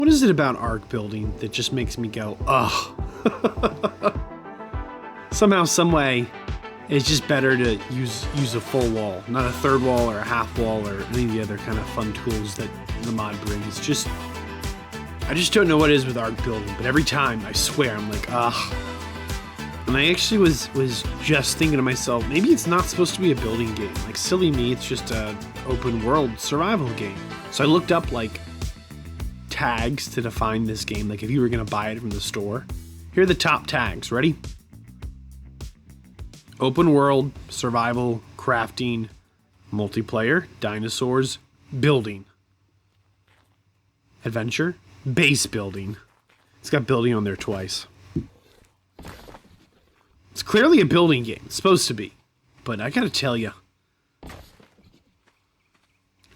What is it about arc building that just makes me go, ugh? Somehow, some way, it's just better to use a full wall, not a third wall or a half wall or any of the other kind of fun tools that the mod brings. I just don't know what it is with arc building, but every time, I swear, I'm like, ugh. And I actually was just thinking to myself, maybe it's not supposed to be a building game. Like, silly me, it's just an open world survival game. So I looked up, like, tags to define this game, like if you were going to buy it from the store. Here are the top tags. Ready? Open world, survival, crafting, multiplayer, dinosaurs, building, adventure, base building. It's got building on there twice. It's clearly a building game. It's supposed to be. But I gotta tell you,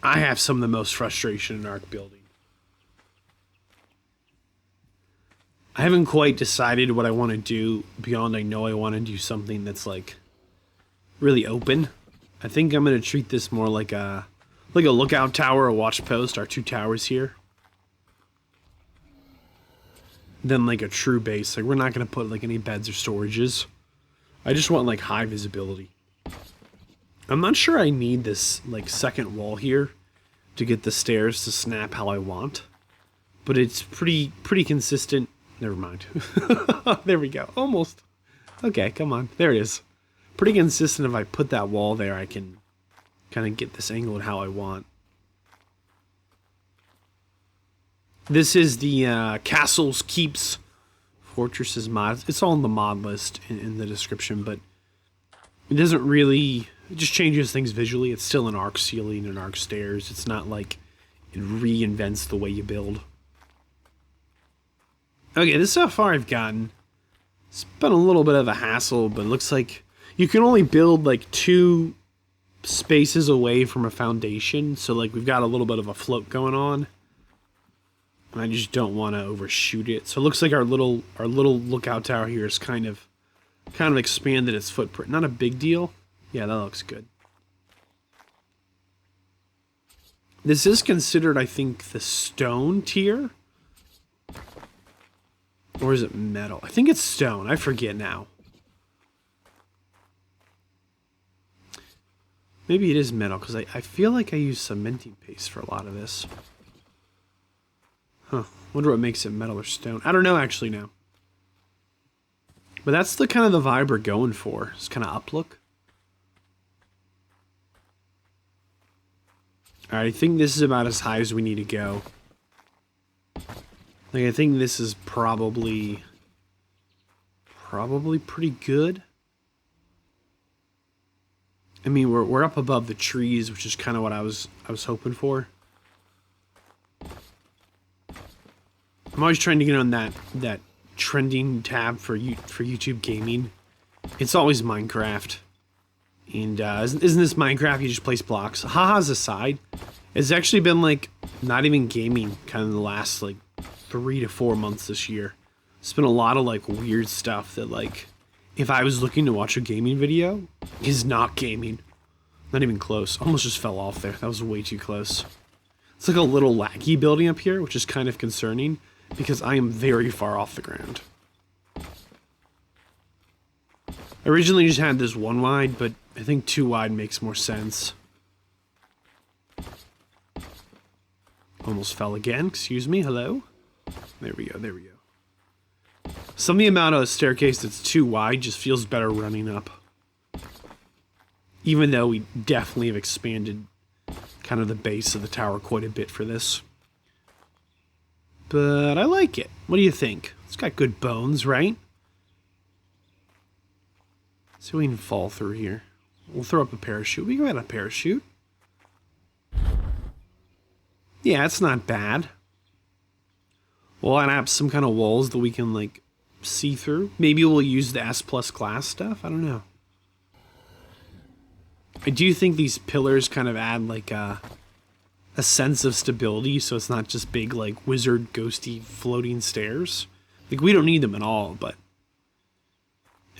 I have some of the most frustration in arc building. I haven't quite decided what I want to do beyond I know I want to do something that's like really open. I think I'm going to treat this more like a lookout tower, a watch post, our two towers here, than like a true base. Like, we're not going to put like any beds or storages. I just want like high visibility. I'm not sure I need this like second wall here to get the stairs to snap how I want, but it's pretty consistent. Never mind. There we go. Almost. Okay, come on. There it is. Pretty consistent. If I put that wall there, I can kind of get this angled how I want. This is the Castles, Keeps, Fortresses mod. It's all in the mod list in the description, but it doesn't really... It just changes things visually. It's still an arc ceiling and arc stairs. It's not like it reinvents the way you build. Okay, this is how far I've gotten. It's been a little bit of a hassle, but it looks like you can only build like 2 spaces away from a foundation. So like we've got a little bit of a float going on. And I just don't want to overshoot it. So it looks like our little lookout tower here is kind of expanded its footprint. Not a big deal. Yeah, that looks good. This is considered, I think, the stone tier. Or is it metal? I think it's stone. I forget now. Maybe it is metal, because I feel like I use cementing paste for a lot of this. Huh. Wonder what makes it metal or stone. I don't know actually now. But that's the kind of the vibe we're going for. It's kind of up look. Alright, I think this is about as high as we need to go. Like, I think this is probably pretty good. I mean, we're up above the trees, which is kind of what I was hoping for. I'm always trying to get on that trending tab for YouTube gaming. It's always Minecraft. And isn't this Minecraft? You just place blocks. Haha's aside, it's actually been like not even gaming kind of the last like 3 to 4 months this year. It's been a lot of like weird stuff that like if I was looking to watch a gaming video is not gaming. Not even close. Almost just fell off there. That was way too close. It's like a little laggy building up here, which is kind of concerning because I am very far off the ground. I originally just had this 1 wide, but I think 2 wide makes more sense. Almost fell again. Excuse me. Hello? There we go. There we go. Some of the amount of a staircase that's 2 wide just feels better running up. Even though we definitely have expanded kind of the base of the tower quite a bit for this. But I like it. What do you think? It's got good bones, right? Let's see if we can fall through here. We'll throw up a parachute. We can add a parachute. Yeah, it's not bad. We'll add up some kind of walls that we can, like, see through. Maybe we'll use the S+ glass stuff. I don't know. I do think these pillars kind of add, like, a sense of stability, so it's not just big, like, wizard, ghosty, floating stairs. Like, we don't need them at all, but...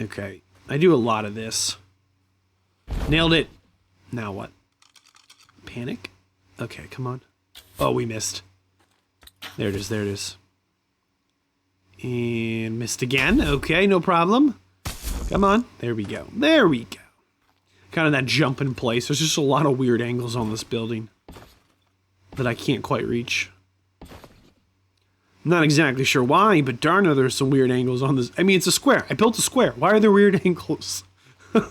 Okay. I do a lot of this. Nailed it. Now what? Panic? Okay, come on. Oh, we missed. There it is, there it is. And missed again. Okay, no problem. Come on. There we go. There we go. Kind of that jump in place. There's just a lot of weird angles on this building that I can't quite reach. I'm not exactly sure why, but darn it, there's some weird angles on this. I mean, it's a square. I built a square. Why are there weird angles? I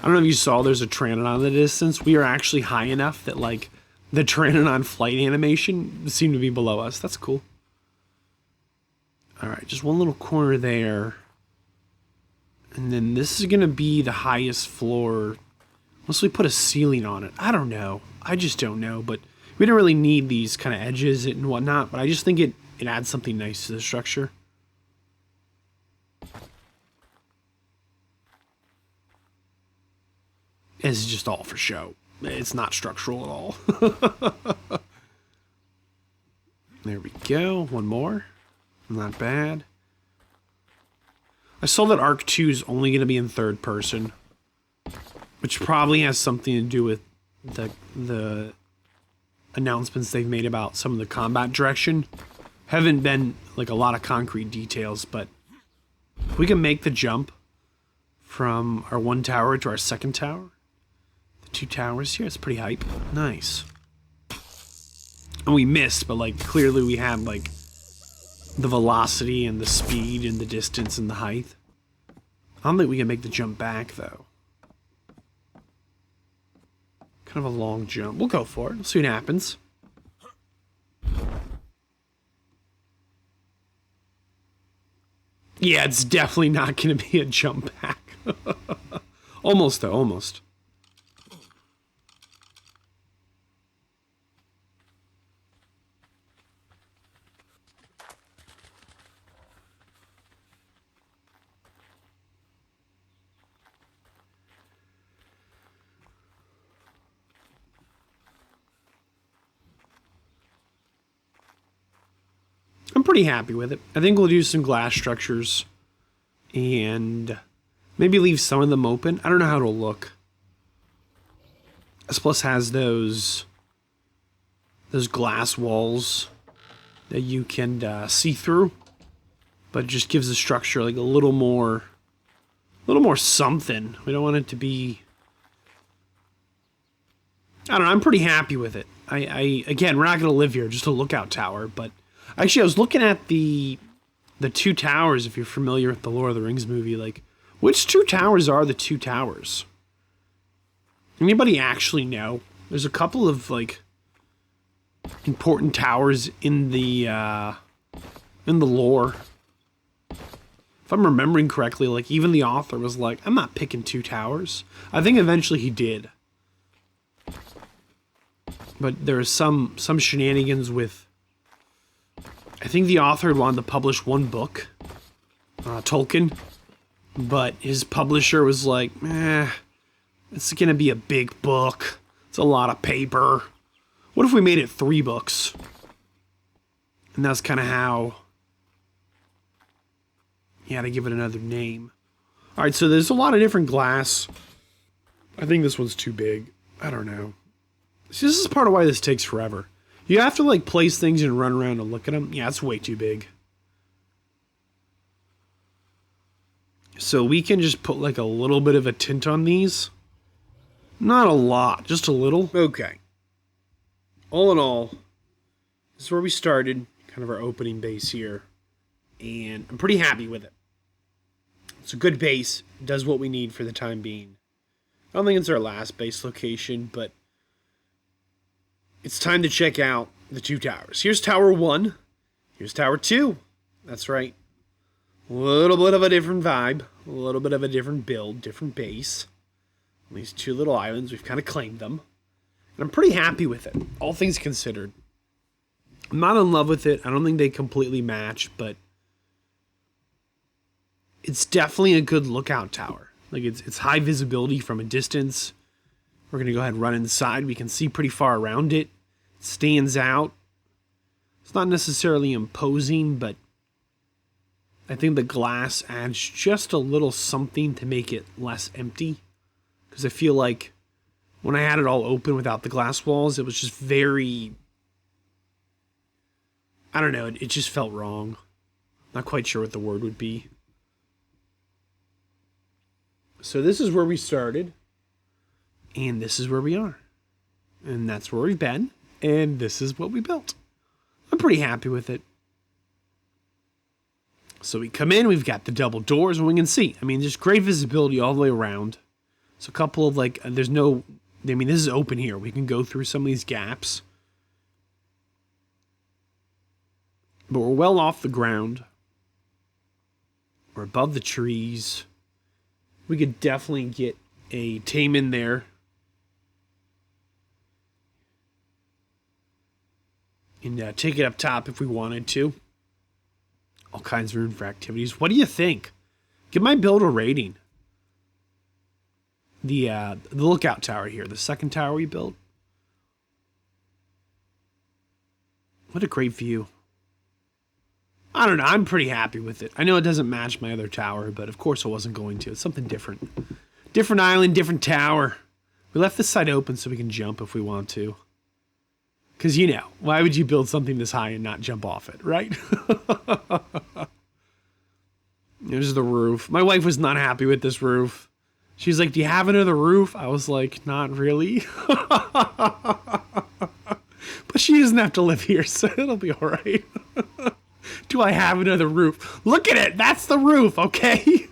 don't know if you saw, there's a Pteranodon in the distance. We are actually high enough that, like, the Pteranodon flight animation seemed to be below us. That's cool. Alright, just one little corner there. And then this is going to be the highest floor. Unless we put a ceiling on it. I don't know. I just don't know. But we don't really need these kind of edges and whatnot. But I just think it adds something nice to the structure. This is just all for show. It's not structural at all. There we go. One more. Not bad. I saw that Arc 2 is only going to be in third person, which probably has something to do with the announcements they've made about some of the combat direction. Haven't been like a lot of concrete details, but if we can make the jump from our one tower to our second tower, the two towers here, it's pretty hype. Nice. And we missed, but like clearly we had like the velocity and the speed and the distance and the height. I don't think we can make the jump back, though. Kind of a long jump. We'll go for it. We'll see what happens. Yeah, it's definitely not going to be a jump back. Almost, though. Almost. I'm pretty happy with it. I think we'll do some glass structures and maybe leave some of them open. I don't know how it'll look. S Plus has those glass walls that you can see through, but it just gives the structure like a little more something. We don't want it to be. I don't know. I'm pretty happy with it. Again, we're not going to live here, just a lookout tower, but. Actually, I was looking at the two towers, if you're familiar with the Lord of the Rings movie, like, which two towers are the two towers? Anybody actually know? There's a couple of, like, important towers in the lore. If I'm remembering correctly, like, even the author was like, I'm not picking two towers. I think eventually he did. But there was some shenanigans with I think the author wanted to publish one book, Tolkien, but his publisher was like, it's going to be a big book. It's a lot of paper. What if we made it 3 books? And that's kind of how he had to give it another name. All right, so there's a lot of different glass. I think this one's too big. I don't know. See, this is part of why this takes forever. You have to, like, place things and run around and look at them. Yeah, it's way too big. So we can just put, like, a little bit of a tint on these. Not a lot, just a little. Okay. All in all, this is where we started, kind of our opening base here. And I'm pretty happy with it. It's a good base. It does what we need for the time being. I don't think it's our last base location, but it's time to check out the two towers. Here's Tower 1. Here's Tower 2. That's right. A little bit of a different vibe. A little bit of a different build. Different base. These two little islands, we've kind of claimed them. And I'm pretty happy with it. All things considered. I'm not in love with it. I don't think they completely match, but it's definitely a good lookout tower. Like, it's high visibility from a distance. We're going to go ahead and run inside. We can see pretty far around it. It stands out. It's not necessarily imposing, but I think the glass adds just a little something to make it less empty. Because I feel like when I had it all open without the glass walls, it was just very, I don't know, it just felt wrong. Not quite sure what the word would be. So this is where we started, and this is where we are. And that's where we've been, and this is what we built. I'm pretty happy with it. So we come in, we've got the double doors, and we can see. I mean, there's great visibility all the way around. So a couple of, like, there's no, I mean, this is open here. We can go through some of these gaps. But we're well off the ground. We're above the trees. We could definitely get a tame in there. And take it up top if we wanted to. All kinds of room for activities. What do you think? Give my build a rating. The lookout tower here, the second tower we built. What a great view. I don't know, I'm pretty happy with it. I know it doesn't match my other tower, but of course I wasn't going to. It's something different. Different island, different tower. We left this side open so we can jump if we want to. Because, you know, why would you build something this high and not jump off it, right? There's the roof. My wife was not happy with this roof. She's like, do you have another roof? I was like, not really. But she doesn't have to live here, so it'll be all right. Do I have another roof? Look at it! That's the roof, okay?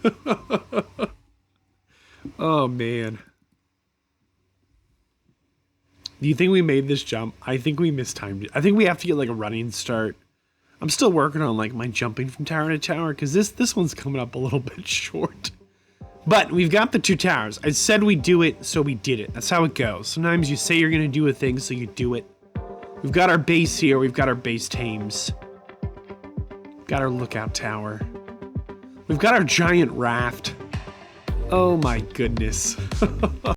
Oh, man. Do you think we made this jump? I think we mistimed it. I think we have to get like a running start. I'm still working on like my jumping from tower to tower because this one's coming up a little bit short. But we've got the two towers. I said we'd do it, so we did it. That's how it goes. Sometimes you say you're going to do a thing, so you do it. We've got our base here. We've got our base tames. We've got our lookout tower. We've got our giant raft. Oh my goodness.